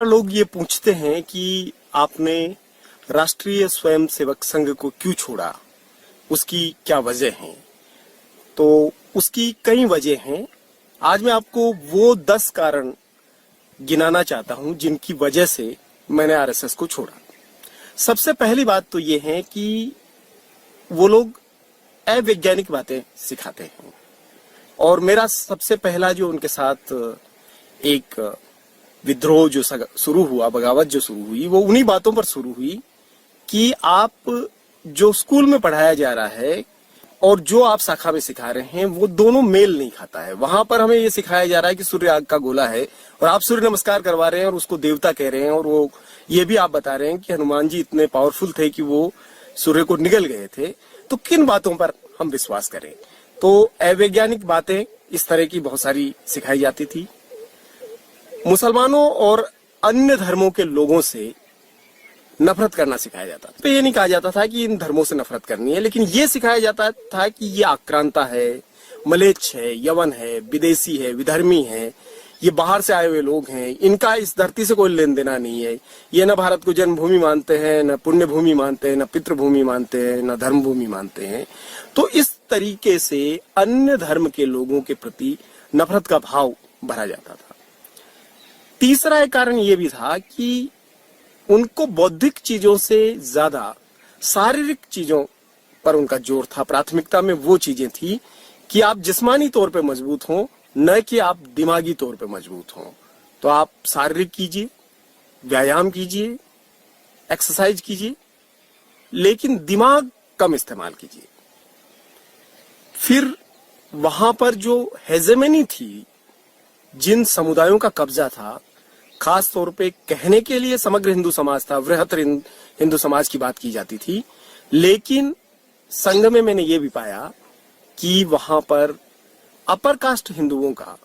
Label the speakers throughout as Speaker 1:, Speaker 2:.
Speaker 1: लोग ये पूछते हैं कि आपने राष्ट्रीय स्वयंसेवक संघ को क्यों छोड़ा, उसकी क्या वजह है। तो उसकी कई वजह हैं। आज मैं आपको वो 10 कारण गिनाना चाहता हूं जिनकी वजह से मैंने आरएसएस को छोड़ा। सबसे पहली बात तो ये है कि वो लोग अवैज्ञानिक बातें सिखाते हैं, और मेरा सबसे पहला जो उनके साथ एक विद्रोह जो शुरू हुआ, बगावत जो शुरू हुई, वो उन्हीं बातों पर शुरू हुई कि आप जो स्कूल में पढ़ाया जा रहा है और जो आप शाखा में सिखा रहे हैं वो दोनों मेल नहीं खाता है। वहां पर हमें ये सिखाया जा रहा है कि सूर्य आग का गोला है और आप सूर्य नमस्कार करवा रहे हैं और उसको देवता कह रहे हैं, और वो ये भी आप बता रहे हैं कि हनुमान जी इतने पावरफुल थे कि वो सूर्य को निगल गए थे। तो किन बातों पर हम विश्वास करें? तो अवैज्ञानिक बातें इस तरह की बहुत सारी सिखाई जाती थी। मुसलमानों और अन्य धर्मों के लोगों से नफरत करना सिखाया जाता था। तो ये नहीं कहा जाता था कि इन धर्मों से नफरत करनी है, लेकिन ये सिखाया जाता था कि ये आक्रांता है, मलेच्छ है, यवन है, विदेशी है, विधर्मी है, ये बाहर से आए हुए लोग हैं, इनका इस धरती से कोई लेन देना नहीं है। ये न भारत को जन्मभूमि मानते हैं, न पुण्य भूमि मानते हैं, न पितृभूमि मानते हैं, न धर्म भूमि मानते हैं। तो इस तरीके से अन्य धर्म के लोगों के प्रति नफरत का भाव भरा जाता था। तीसरा एक कारण ये भी था कि उनको बौद्धिक चीजों से ज्यादा शारीरिक चीजों पर उनका जोर था। प्राथमिकता में वो चीजें थी कि आप जिस्मानी तौर पे मजबूत हों, न कि आप दिमागी तौर पे मजबूत हों। तो आप शारीरिक कीजिए, व्यायाम कीजिए, एक्सरसाइज कीजिए, लेकिन दिमाग कम इस्तेमाल कीजिए। फिर वहां पर जो हेजेमनी थी, जिन समुदायों का कब्जा था, खास तौर पे कहने के लिए समग्र हिंदू समाज था, वृहत्तर हिंदू समाज की बात की जाती थी, लेकिन संघ में मैंने ये भी पाया कि वहां पर अपर कास्ट हिंदुओं का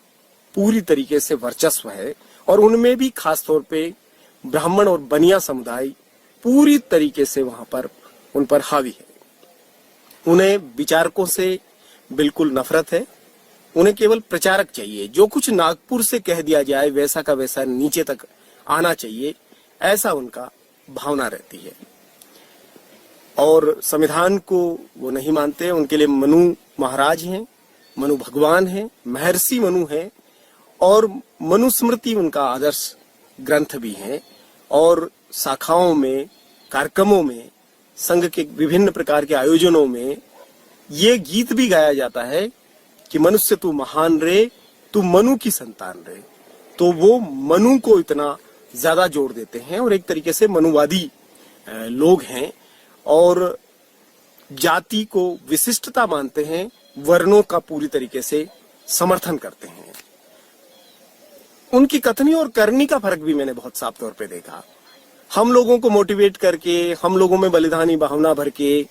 Speaker 1: पूरी तरीके से वर्चस्व है, और उनमें भी खास तौर पे ब्राह्मण और बनिया समुदाय पूरी तरीके से वहां पर उन पर हावी है। उन्हें विचारकों से बिल्कुल नफरत है, उन्हें केवल प्रचारक चाहिए। जो कुछ नागपुर से कह दिया जाए वैसा का वैसा नीचे तक आना चाहिए, ऐसा उनका भावना रहती है। और संविधान को वो नहीं मानते। उनके लिए मनु महाराज हैं, मनु भगवान हैं, महर्षि मनु हैं, और मनुस्मृति उनका आदर्श ग्रंथ भी है। और शाखाओं में, कार्यक्रमों में, संघ के विभिन्न प्रकार के आयोजनों में ये गीत भी गाया जाता है कि मनुष्य तू महान रे, तू मनु की संतान रे। तो वो मनु को इतना ज्यादा जोड़ देते हैं, और एक तरीके से मनुवादी लोग हैं, और जाति को विशिष्टता मानते हैं, वर्णों का पूरी तरीके से समर्थन करते हैं। उनकी कथनी और करनी का फर्क भी मैंने बहुत साफ तौर पे देखा। हम लोगों को मोटिवेट करके, हम लोगों में बलिदानी भावना भर के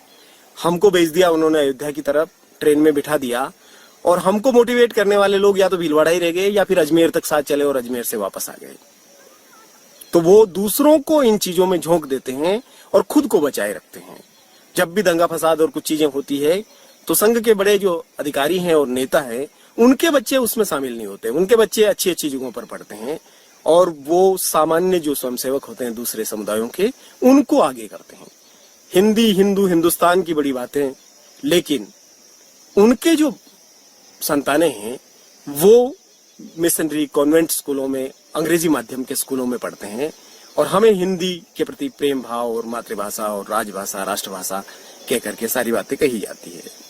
Speaker 1: हमको भेज दिया उन्होंने अयोध्या की तरफ, ट्रेन में बिठा दिया, और हमको मोटिवेट करने वाले लोग या तो भीलवाड़ा ही रह गए या फिर अजमेर तक साथ चले और अजमेर से वापस आ गए। तो वो दूसरों को इन चीजों में झोंक देते हैं और खुद को बचाए रखते हैं। जब भी दंगा फसाद और कुछ चीजें होती है तो संघ के बड़े जो अधिकारी हैं और नेता हैं, उनके बच्चे उसमें शामिल नहीं होते। उनके बच्चे अच्छी अच्छी जगहों पर पढ़ते हैं, और वो सामान्य जो स्वयंसेवक होते हैं दूसरे समुदायों के, उनको आगे करते हैं। हिंदी, हिंदू, हिंदुस्तान की बड़ी बातें, लेकिन उनके जो संतानें हैं वो मिशनरी कॉन्वेंट स्कूलों में, अंग्रेजी माध्यम के स्कूलों में पढ़ते हैं, और हमें हिंदी के प्रति प्रेम भाव और मातृभाषा और राजभाषा, राष्ट्रभाषा कह करके सारी बातें कही जाती है।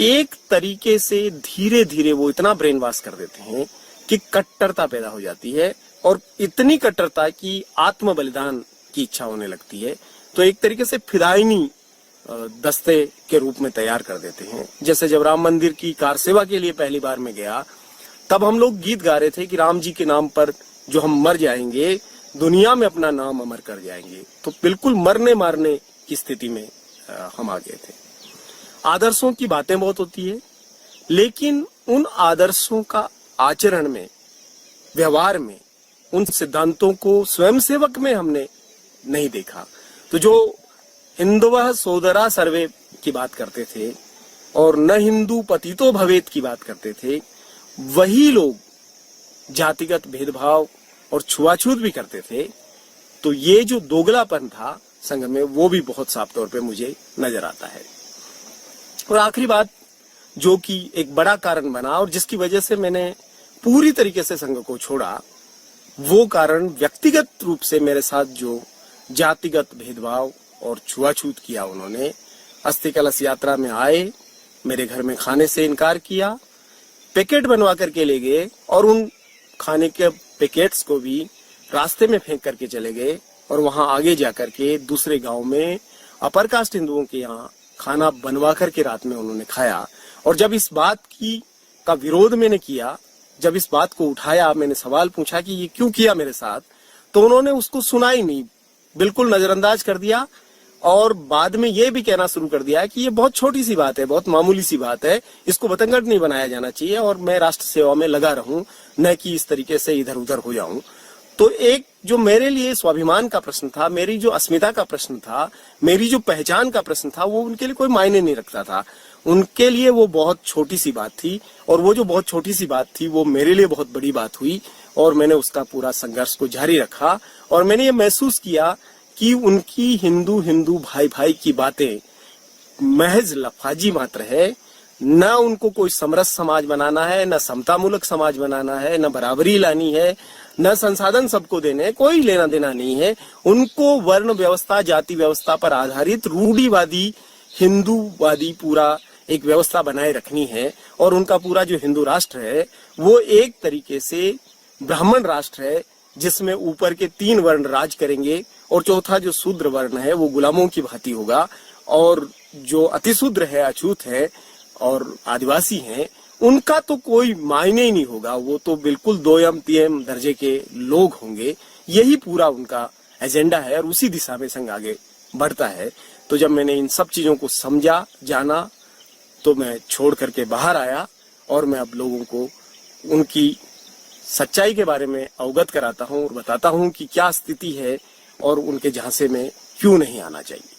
Speaker 1: एक तरीके से धीरे धीरे वो इतना ब्रेन वॉश कर देते हैं कि कट्टरता पैदा हो जाती है, और इतनी कट्टरता कि आत्म बलिदान की इच्छा होने लगती है। तो एक तरीके से फिदायनी दस्ते के रूप में तैयार कर देते हैं। जैसे जब राम मंदिर की कार सेवा के लिए पहली बार में गया, तब हम लोग गीत गा रहे थे कि राम जी के नाम पर जो हम मर जाएंगे, दुनिया में अपना नाम अमर कर जाएंगे। तो बिल्कुल मरने मारने की स्थिति में हम आ गए थे। आदर्शों की बातें बहुत होती है, लेकिन उन आदर्शों का आचरण में, व्यवहार में, उन सिद्धांतों को स्वयंसेवक में हमने नहीं देखा। तो जो हिंदुवः सोदरा सर्वे की बात करते थे और न हिंदू पतितो भवेत की बात करते थे, वही लोग जातिगत भेदभाव और छुआछूत भी करते थे, तो ये जो दोगलापन था संघ में, वो भी बहुत साफ तौर पे मुझे नजर आता है। और आखिरी बात जो कि एक बड़ा कारण बना और जिसकी वजह से मैंने पूरी तरीके से संघ को छोड़ा, वो कारण व्यक्तिगत रूप से मेरे साथ जो जातिगत भेदभाव और छुआछूत किया उन्होंने। अस्थि कलश यात्रा में आए, मेरे घर में खाने से इनकार किया, पैकेट बनवा करके ले गए और उन खाने के पैकेट्स को भी रास्ते में फेंक करके चले गए और वहां आगे जाकर के दूसरे गांव में अपर कास्ट हिंदुओं के यहाँ खाना बनवा करके रात में उन्होंने खाया। और जब इस बात का विरोध मैंने किया, जब इस बात को उठाया, मैंने सवाल पूछा कि ये क्यों किया मेरे साथ, तो उन्होंने उसको सुना ही नहीं, बिल्कुल नजरअंदाज कर दिया और बाद में ये भी कहना शुरू कर दिया कि ये बहुत छोटी सी बात है, बहुत मामूली सी बात है, इसको बतंगड़ नहीं बनाया जाना चाहिए और मैं राष्ट्र सेवा में लगा रहूं, न कि इस तरीके से इधर उधर हो जाऊं। तो एक जो मेरे लिए स्वाभिमान का प्रश्न था, मेरी जो अस्मिता का प्रश्न था, मेरी जो पहचान का प्रश्न था, वो उनके लिए कोई मायने नहीं रखता था। उनके लिए वो बहुत छोटी सी बात थी और वो जो बहुत छोटी सी बात थी वो मेरे लिए बहुत बड़ी बात हुई और मैंने उसका पूरा संघर्ष को जारी रखा। और मैंने ये महसूस किया कि उनकी हिंदू हिंदू भाई भाई की बातें महज लफाजी मात्र है, न उनको कोई समरस समाज बनाना है, न समतामूलक समाज बनाना है, न बराबरी लानी है, न संसाधन सबको देने, कोई लेना देना नहीं है। उनको वर्ण व्यवस्था, जाति व्यवस्था पर आधारित रूढ़िवादी हिंदूवादी पूरा एक व्यवस्था बनाए रखनी है और उनका पूरा जो हिंदू राष्ट्र है वो एक तरीके से ब्राह्मण राष्ट्र है, जिसमें ऊपर के 3 वर्ण राज करेंगे और चौथा जो शूद्र वर्ण है वो गुलामों की भांति होगा और जो अतिशूद्र है, अछूत है और आदिवासी हैं, उनका तो कोई मायने ही नहीं होगा, वो तो बिल्कुल 2M 3M दर्जे के लोग होंगे। यही पूरा उनका एजेंडा है और उसी दिशा में संघ आगे बढ़ता है। तो जब मैंने इन सब चीजों को समझा, जाना, तो मैं छोड़ करके बाहर आया और मैं अब लोगों को उनकी सच्चाई के बारे में अवगत कराता हूं और बताता हूं कि क्या स्थिति है और उनके झांसे में क्यों नहीं आना चाहिए।